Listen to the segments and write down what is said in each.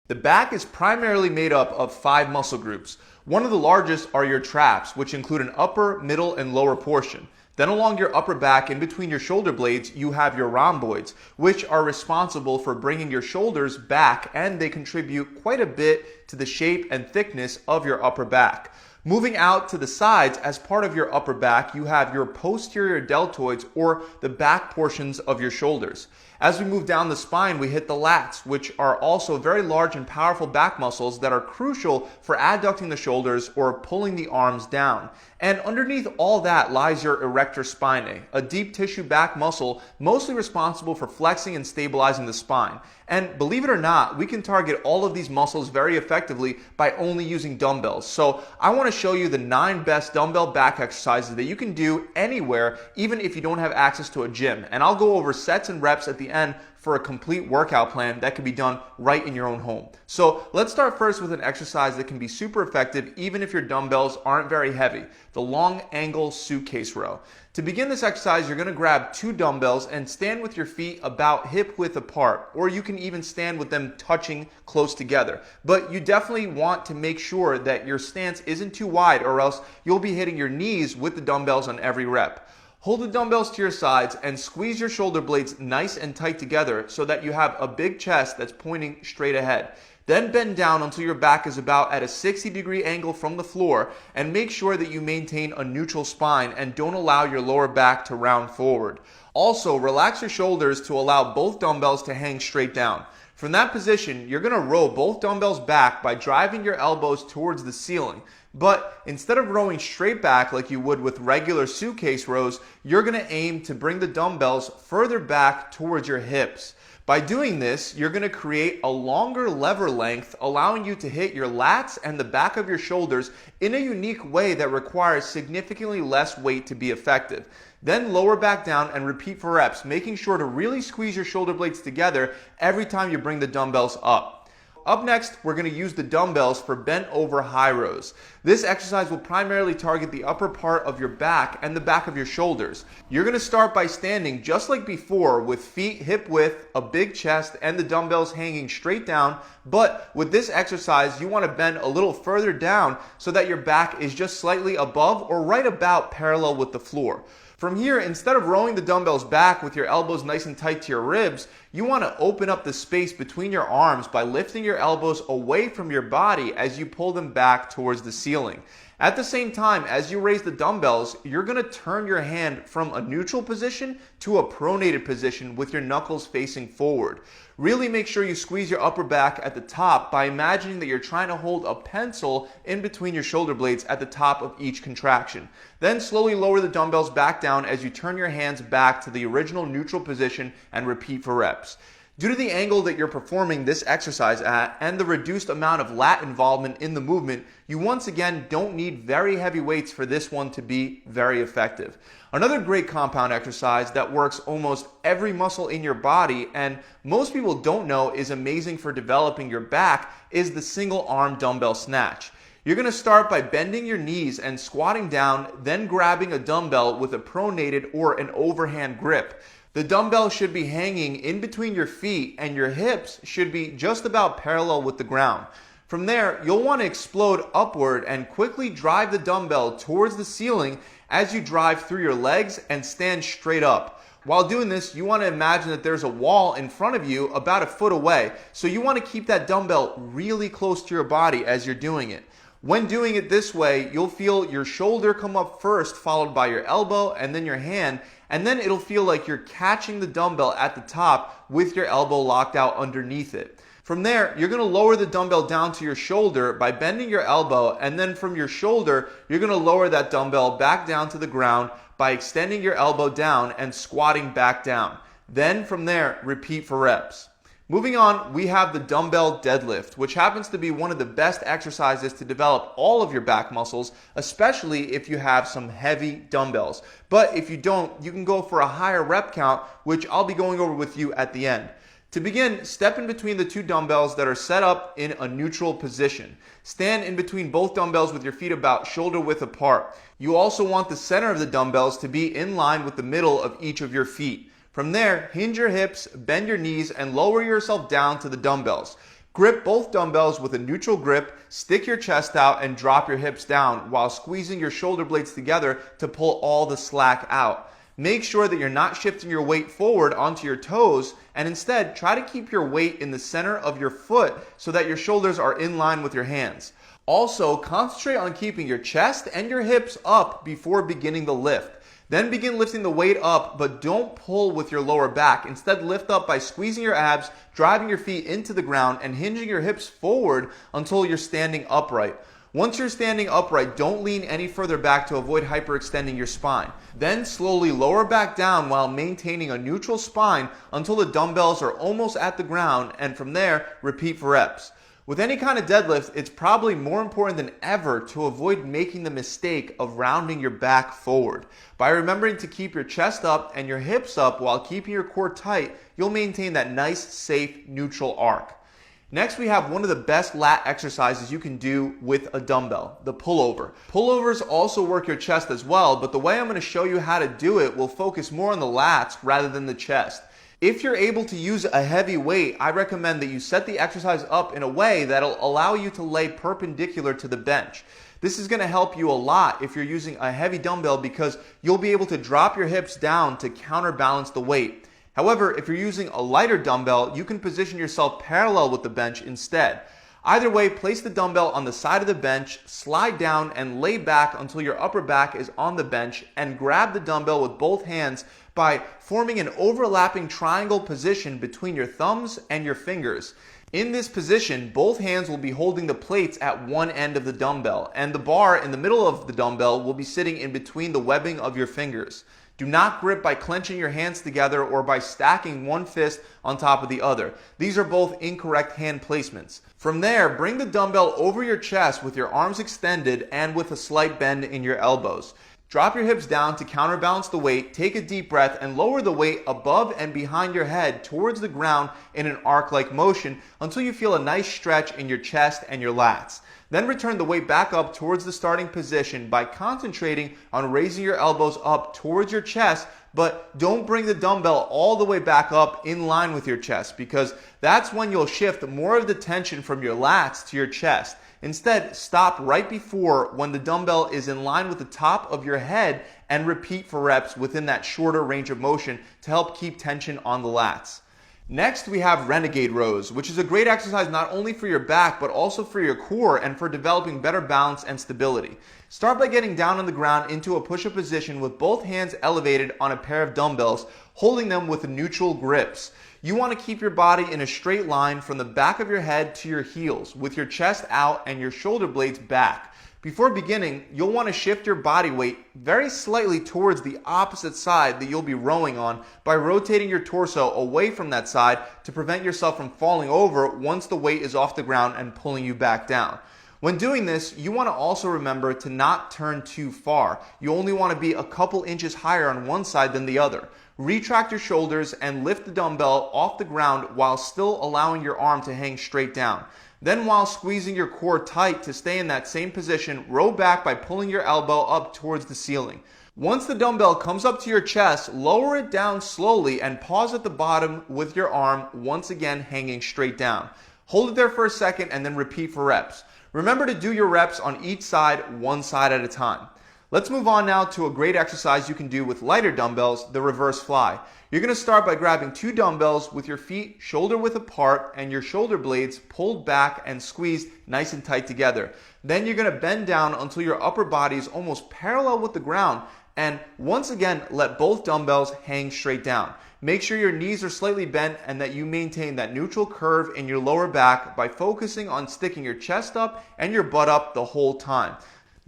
The back is primarily made up of 5 muscle groups. One of the largest are your traps, which include an upper, middle, and lower portion. Then along your upper back, in between your shoulder blades, you have your rhomboids, which are responsible for bringing your shoulders back, and they contribute quite a bit to the shape and thickness of your upper back. Moving out to the sides, as part of your upper back, you have your posterior deltoids, or the back portions of your shoulders. As we move down the spine, we hit the lats, which are also very large and powerful back muscles that are crucial for adducting the shoulders or pulling the arms down. And underneath all that lies your erector spinae, a deep tissue back muscle mostly responsible for flexing and stabilizing the spine. And believe it or not, we can target all of these muscles very effectively by only using dumbbells. So I want to show you the 9 best dumbbell back exercises that you can do anywhere, even if you don't have access to a gym. And I'll go over sets and reps at the end for a complete workout plan that can be done right in your own home. So let's start first with an exercise that can be super effective even if your dumbbells aren't very heavy, the long angle suitcase row. To begin this exercise, you're going to grab 2 dumbbells and stand with your feet about hip width apart, or you can even stand with them touching close together. But you definitely want to make sure that your stance isn't too wide, or else you'll be hitting your knees with the dumbbells on every rep. Hold the dumbbells to your sides and squeeze your shoulder blades nice and tight together so that you have a big chest that's pointing straight ahead. Then bend down until your back is about at a 60-degree angle from the floor, and make sure that you maintain a neutral spine and don't allow your lower back to round forward. Also, relax your shoulders to allow both dumbbells to hang straight down. From that position, you're going to row both dumbbells back by driving your elbows towards the ceiling. But instead of rowing straight back like you would with regular suitcase rows, you're going to aim to bring the dumbbells further back towards your hips. By doing this, you're going to create a longer lever length, allowing you to hit your lats and the back of your shoulders in a unique way that requires significantly less weight to be effective. Then lower back down and repeat for reps, making sure to really squeeze your shoulder blades together every time you bring the dumbbells up. Up next, we're going to use the dumbbells for bent over high rows. This exercise will primarily target the upper part of your back and the back of your shoulders. You're going to start by standing just like before with feet hip width, a big chest, and the dumbbells hanging straight down. But with this exercise, you want to bend a little further down so that your back is just slightly above or right about parallel with the floor. From here, instead of rowing the dumbbells back with your elbows nice and tight to your ribs, you want to open up the space between your arms by lifting your elbows away from your body as you pull them back towards the ceiling. At the same time, as you raise the dumbbells, you're going to turn your hand from a neutral position to a pronated position with your knuckles facing forward. Really make sure you squeeze your upper back at the top by imagining that you're trying to hold a pencil in between your shoulder blades at the top of each contraction. Then slowly lower the dumbbells back down as you turn your hands back to the original neutral position and repeat for reps. Due to the angle that you're performing this exercise at and the reduced amount of lat involvement in the movement, you once again don't need very heavy weights for this one to be very effective. Another great compound exercise that works almost every muscle in your body and most people don't know is amazing for developing your back is the single arm dumbbell snatch. You're going to start by bending your knees and squatting down, then grabbing a dumbbell with a pronated or an overhand grip. The dumbbell should be hanging in between your feet and your hips should be just about parallel with the ground. From there, you'll want to explode upward and quickly drive the dumbbell towards the ceiling as you drive through your legs and stand straight up. While doing this, you want to imagine that there's a wall in front of you about a foot away, so you want to keep that dumbbell really close to your body as you're doing it. When doing it this way, you'll feel your shoulder come up first, followed by your elbow and then your hand, and then it'll feel like you're catching the dumbbell at the top with your elbow locked out underneath it. From there, you're going to lower the dumbbell down to your shoulder by bending your elbow, and then from your shoulder, you're going to lower that dumbbell back down to the ground by extending your elbow down and squatting back down. Then from there, repeat for reps. Moving on, we have the dumbbell deadlift, which happens to be one of the best exercises to develop all of your back muscles, especially if you have some heavy dumbbells. But if you don't, you can go for a higher rep count, which I'll be going over with you at the end. To begin, step in between the 2 dumbbells that are set up in a neutral position. Stand in between both dumbbells with your feet about shoulder width apart. You also want the center of the dumbbells to be in line with the middle of each of your feet. From there, hinge your hips, bend your knees, and lower yourself down to the dumbbells. Grip both dumbbells with a neutral grip, stick your chest out, and drop your hips down while squeezing your shoulder blades together to pull all the slack out. Make sure that you're not shifting your weight forward onto your toes, and instead try to keep your weight in the center of your foot so that your shoulders are in line with your hands. Also, concentrate on keeping your chest and your hips up before beginning the lift. Then begin lifting the weight up, but don't pull with your lower back. Instead, lift up by squeezing your abs, driving your feet into the ground, and hinging your hips forward until you're standing upright. Once you're standing upright, don't lean any further back to avoid hyperextending your spine. Then slowly lower back down while maintaining a neutral spine until the dumbbells are almost at the ground, and from there, repeat for reps. With any kind of deadlift, it's probably more important than ever to avoid making the mistake of rounding your back forward. By remembering to keep your chest up and your hips up while keeping your core tight, you'll maintain that nice, safe, neutral arc. Next, we have one of the best lat exercises you can do with a dumbbell, the pullover. Pullovers also work your chest as well, but the way I'm going to show you how to do it will focus more on the lats rather than the chest. If you're able to use a heavy weight, I recommend that you set the exercise up in a way that'll allow you to lay perpendicular to the bench. This is going to help you a lot if you're using a heavy dumbbell because you'll be able to drop your hips down to counterbalance the weight. However, if you're using a lighter dumbbell, you can position yourself parallel with the bench instead. Either way, place the dumbbell on the side of the bench, slide down and lay back until your upper back is on the bench, and grab the dumbbell with both hands by forming an overlapping triangle position between your thumbs and your fingers. In this position, both hands will be holding the plates at one end of the dumbbell, and the bar in the middle of the dumbbell will be sitting in between the webbing of your fingers. Do not grip by clenching your hands together or by stacking one fist on top of the other. These are both incorrect hand placements. From there, bring the dumbbell over your chest with your arms extended and with a slight bend in your elbows. Drop your hips down to counterbalance the weight, take a deep breath, and lower the weight above and behind your head towards the ground in an arc-like motion until you feel a nice stretch in your chest and your lats. Then return the weight back up towards the starting position by concentrating on raising your elbows up towards your chest, but don't bring the dumbbell all the way back up in line with your chest because that's when you'll shift more of the tension from your lats to your chest. Instead, stop right before when the dumbbell is in line with the top of your head and repeat for reps within that shorter range of motion to help keep tension on the lats. Next, we have renegade rows, which is a great exercise not only for your back, but also for your core and for developing better balance and stability. Start by getting down on the ground into a push-up position with both hands elevated on a pair of dumbbells, holding them with neutral grips. You want to keep your body in a straight line from the back of your head to your heels, with your chest out and your shoulder blades back. Before beginning, you'll want to shift your body weight very slightly towards the opposite side that you'll be rowing on by rotating your torso away from that side to prevent yourself from falling over once the weight is off the ground and pulling you back down. When doing this, you want to also remember to not turn too far. You only want to be a couple inches higher on one side than the other. Retract your shoulders and lift the dumbbell off the ground while still allowing your arm to hang straight down. Then while squeezing your core tight to stay in that same position, row back by pulling your elbow up towards the ceiling. Once the dumbbell comes up to your chest, lower it down slowly and pause at the bottom with your arm once again hanging straight down. Hold it there for a second and then repeat for reps. Remember to do your reps on each side, one side at a time. Let's move on now to a great exercise you can do with lighter dumbbells, the reverse fly. You're going to start by grabbing two dumbbells with your feet shoulder width apart and your shoulder blades pulled back and squeezed nice and tight together. Then you're going to bend down until your upper body is almost parallel with the ground, and once again let both dumbbells hang straight down. Make sure your knees are slightly bent and that you maintain that neutral curve in your lower back by focusing on sticking your chest up and your butt up the whole time.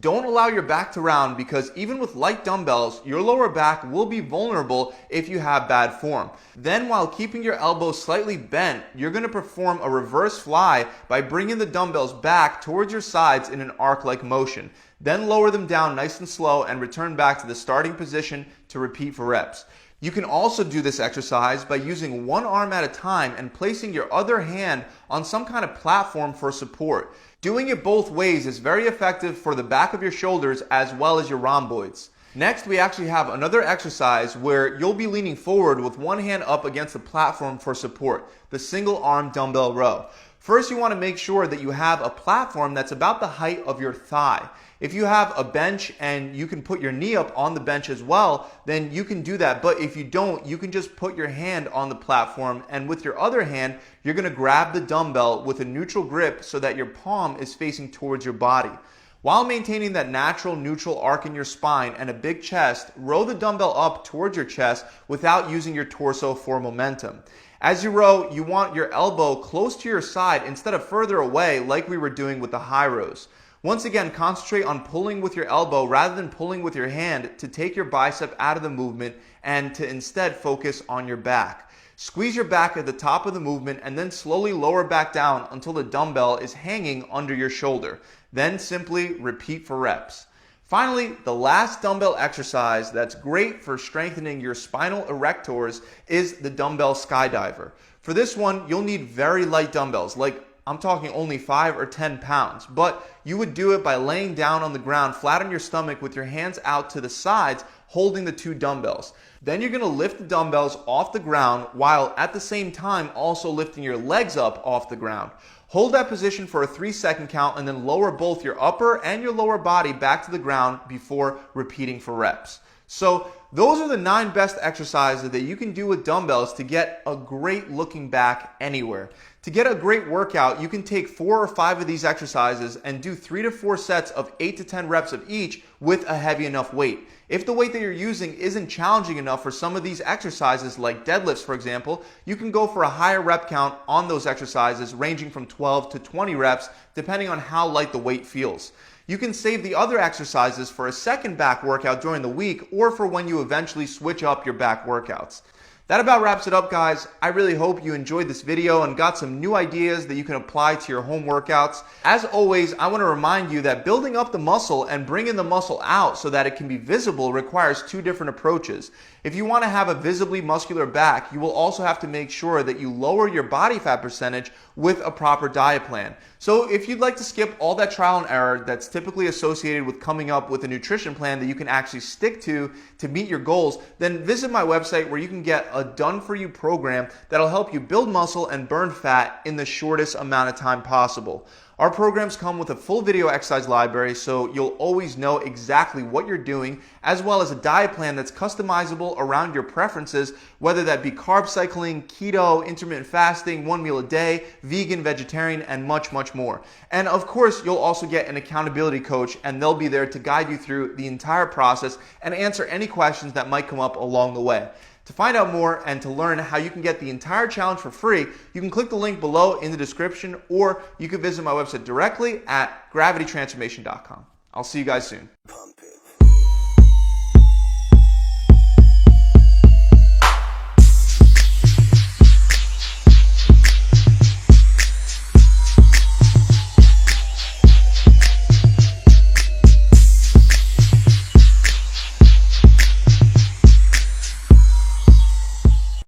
Don't allow your back to round because even with light dumbbells, your lower back will be vulnerable if you have bad form. Then while keeping your elbows slightly bent, you're going to perform a reverse fly by bringing the dumbbells back towards your sides in an arc-like motion. Then lower them down nice and slow and return back to the starting position to repeat for reps. You can also do this exercise by using one arm at a time and placing your other hand on some kind of platform for support. Doing it both ways is very effective for the back of your shoulders as well as your rhomboids. Next, we actually have another exercise where you'll be leaning forward with one hand up against the platform for support, the single arm dumbbell row. First, you want to make sure that you have a platform that's about the height of your thigh. If you have a bench and you can put your knee up on the bench as well, then you can do that. But if you don't, you can just put your hand on the platform, and with your other hand, you're going to grab the dumbbell with a neutral grip so that your palm is facing towards your body. While maintaining that natural neutral arc in your spine and a big chest, row the dumbbell up towards your chest without using your torso for momentum. As you row, you want your elbow close to your side instead of further away like we were doing with the high rows. Once again, concentrate on pulling with your elbow rather than pulling with your hand to take your bicep out of the movement and to instead focus on your back. Squeeze your back at the top of the movement and then slowly lower back down until the dumbbell is hanging under your shoulder. Then simply repeat for reps. Finally, the last dumbbell exercise that's great for strengthening your spinal erectors is the dumbbell skydiver. For this one, you'll need very light dumbbells, like I'm talking only 5 or 10 pounds, but you would do it by laying down on the ground flat on your stomach with your hands out to the sides holding the 2 dumbbells. Then you're going to lift the dumbbells off the ground while at the same time also lifting your legs up off the ground. Hold that position for a 3-second count and then lower both your upper and your lower body back to the ground before repeating for reps. So those are the 9 best exercises that you can do with dumbbells to get a great looking back anywhere. To get a great workout, you can take 4 or 5 of these exercises and do 3 to 4 sets of 8 to 10 reps of each with a heavy enough weight. If the weight that you're using isn't challenging enough for some of these exercises, like deadlifts for example, you can go for a higher rep count on those exercises ranging from 12 to 20 reps depending on how light the weight feels. You can save the other exercises for a second back workout during the week or for when you eventually switch up your back workouts. That about wraps it up, guys. I really hope you enjoyed this video and got some new ideas that you can apply to your home workouts. As always, I want to remind you that building up the muscle and bringing the muscle out so that it can be visible requires 2 different approaches. If you want to have a visibly muscular back, you will also have to make sure that you lower your body fat percentage with a proper diet plan. So if you'd like to skip all that trial and error that's typically associated with coming up with a nutrition plan that you can actually stick to meet your goals, then visit my website where you can get a done-for-you program that'll help you build muscle and burn fat in the shortest amount of time possible. Our programs come with a full video exercise library, so you'll always know exactly what you're doing, as well as a diet plan that's customizable around your preferences, whether that be carb cycling, keto, intermittent fasting, 1 meal a day, vegan, vegetarian, and much, much more. And of course, you'll also get an accountability coach, and they'll be there to guide you through the entire process and answer any questions that might come up along the way. To find out more and to learn how you can get the entire challenge for free, you can click the link below in the description, or you can visit my website directly at gravitytransformation.com. I'll see you guys soon.